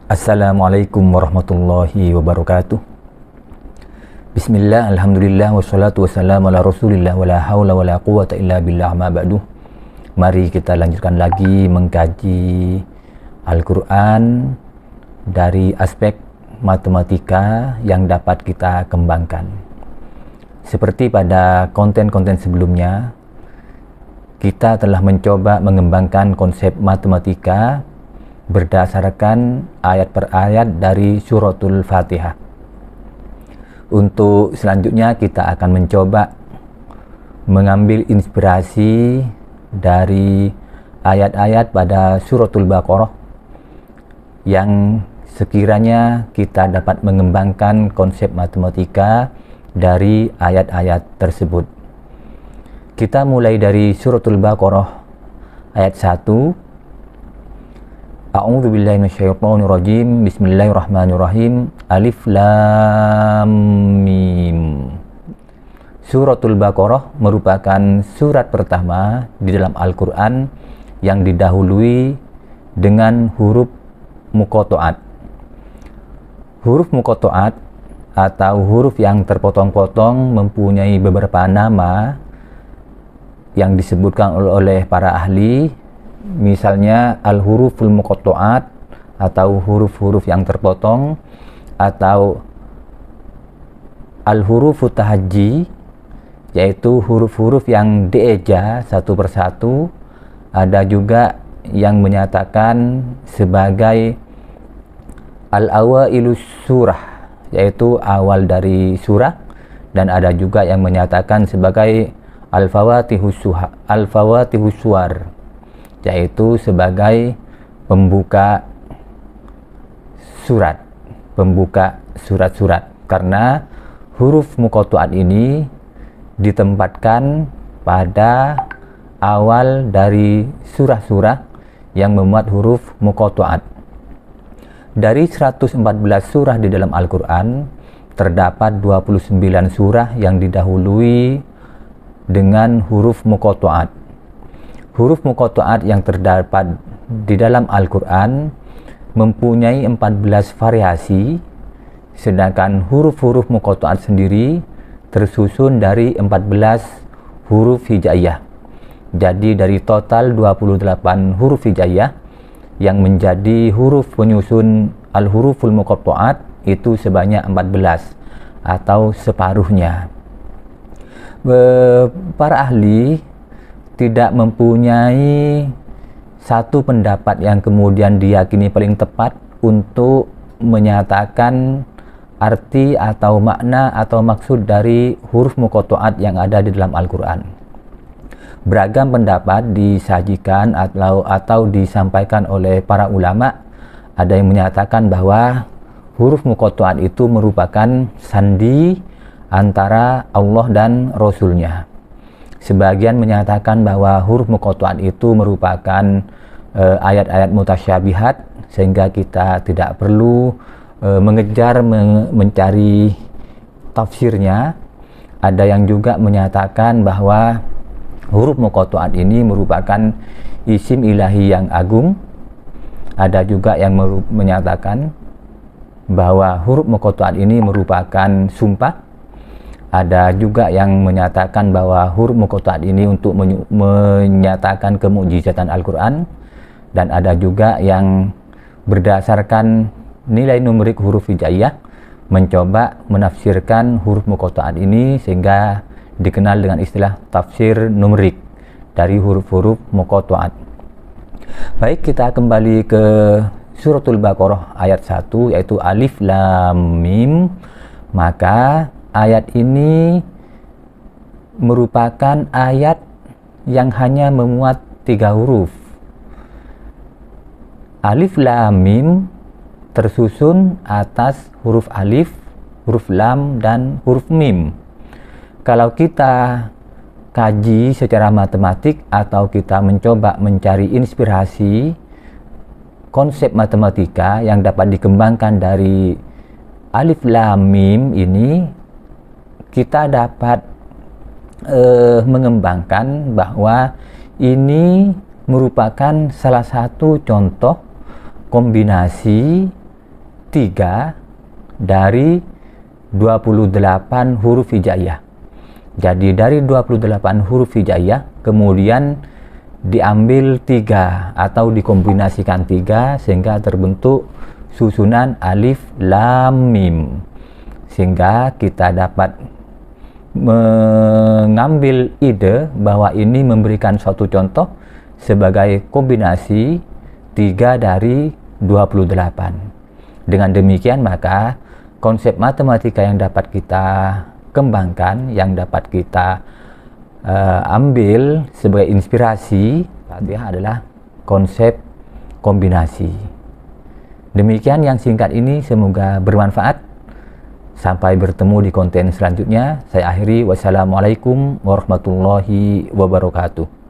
Assalamualaikum warahmatullahi wabarakatuh. Bismillah, alhamdulillah, wassalatu wassalamu ala rasulillah, wala hawla wala quwata illa billah, ma ba'du. Mari kita lanjutkan lagi mengkaji Al-Quran dari aspek matematika yang dapat kita kembangkan. Seperti pada konten-konten sebelumnya, kita telah mencoba mengembangkan konsep matematika berdasarkan ayat per ayat dari suratul Fatihah. Untuk selanjutnya kita akan mencoba mengambil inspirasi dari ayat-ayat pada suratul Baqarah yang sekiranya kita dapat mengembangkan konsep matematika dari ayat-ayat tersebut. Kita mulai dari suratul Baqarah ayat 1. A'udzu billahi minasyaitonir rajim. Bismillahirrahmanirrahim. Alif lam mim. Suratul Baqarah merupakan surat pertama di dalam Al-Qur'an yang didahului dengan huruf muqatta'at. Huruf muqatta'at atau huruf yang terpotong-potong mempunyai beberapa nama yang disebutkan oleh para ahli. Misalnya al-huruful muqatta'at atau huruf-huruf yang terpotong, atau al-hurufut tahajji yaitu huruf-huruf yang dieja satu persatu. Ada juga yang menyatakan sebagai al-awailus surah yaitu awal dari surah, dan ada juga yang menyatakan sebagai al-fawatihus suwar yaitu sebagai pembuka surat-surat, karena huruf muqatta'at ini ditempatkan pada awal dari surah-surah yang memuat huruf muqatta'at. Dari 114 surah di dalam Al-Quran, terdapat 29 surah yang didahului dengan huruf muqatta'at. Huruf muqatta'at yang terdapat di dalam Al-Quran mempunyai 14 variasi, sedangkan huruf-huruf muqatta'at sendiri tersusun dari 14 huruf hijaiyah. Jadi dari total 28 huruf hijaiyah yang menjadi huruf penyusun al-huruful muqatta'at itu sebanyak 14 atau separuhnya. Para ahli tidak mempunyai satu pendapat yang kemudian diyakini paling tepat untuk menyatakan arti atau makna atau maksud dari huruf muqatta'at yang ada di dalam Al-Quran. Beragam pendapat disajikan atau disampaikan oleh para ulama. Ada yang menyatakan bahwa huruf muqatta'at itu merupakan sandi antara Allah dan Rasulnya. Sebagian menyatakan bahwa huruf muqatta'at itu merupakan ayat-ayat mutasyabihat, sehingga kita tidak perlu mengejar mencari tafsirnya. Ada yang juga menyatakan bahwa huruf muqatta'at ini merupakan isim ilahi yang agung. Ada juga yang menyatakan bahwa huruf muqatta'at ini merupakan sumpah. Ada juga yang menyatakan bahwa huruf muqatta'at ini untuk menyatakan kemukjizatan Al-Quran, dan ada juga yang berdasarkan nilai numerik huruf hijaiyah mencoba menafsirkan huruf muqatta'at ini sehingga dikenal dengan istilah tafsir numerik dari huruf-huruf muqatta'at. Baik, kita kembali ke suratul Baqarah ayat 1 yaitu alif lam mim. Maka ayat ini merupakan ayat yang hanya memuat 3 huruf. Alif lam mim tersusun atas huruf alif, huruf lam, dan huruf mim. Kalau kita kaji secara matematik atau kita mencoba mencari inspirasi konsep matematika yang dapat dikembangkan dari alif lam mim ini, kita dapat mengembangkan bahwa ini merupakan salah satu contoh kombinasi 3 dari 28 huruf hijaiyah. Jadi dari 28 huruf hijaiyah kemudian diambil 3 atau dikombinasikan 3 sehingga terbentuk susunan alif lam mim, sehingga kita dapat mengambil ide bahwa ini memberikan suatu contoh sebagai kombinasi 3 dari 28. Dengan demikian maka konsep matematika yang dapat kita kembangkan, yang dapat kita ambil sebagai inspirasi adalah konsep kombinasi. Demikian yang singkat ini, semoga bermanfaat. Sampai bertemu di konten selanjutnya. Saya akhiri. Wassalamualaikum warahmatullahi wabarakatuh.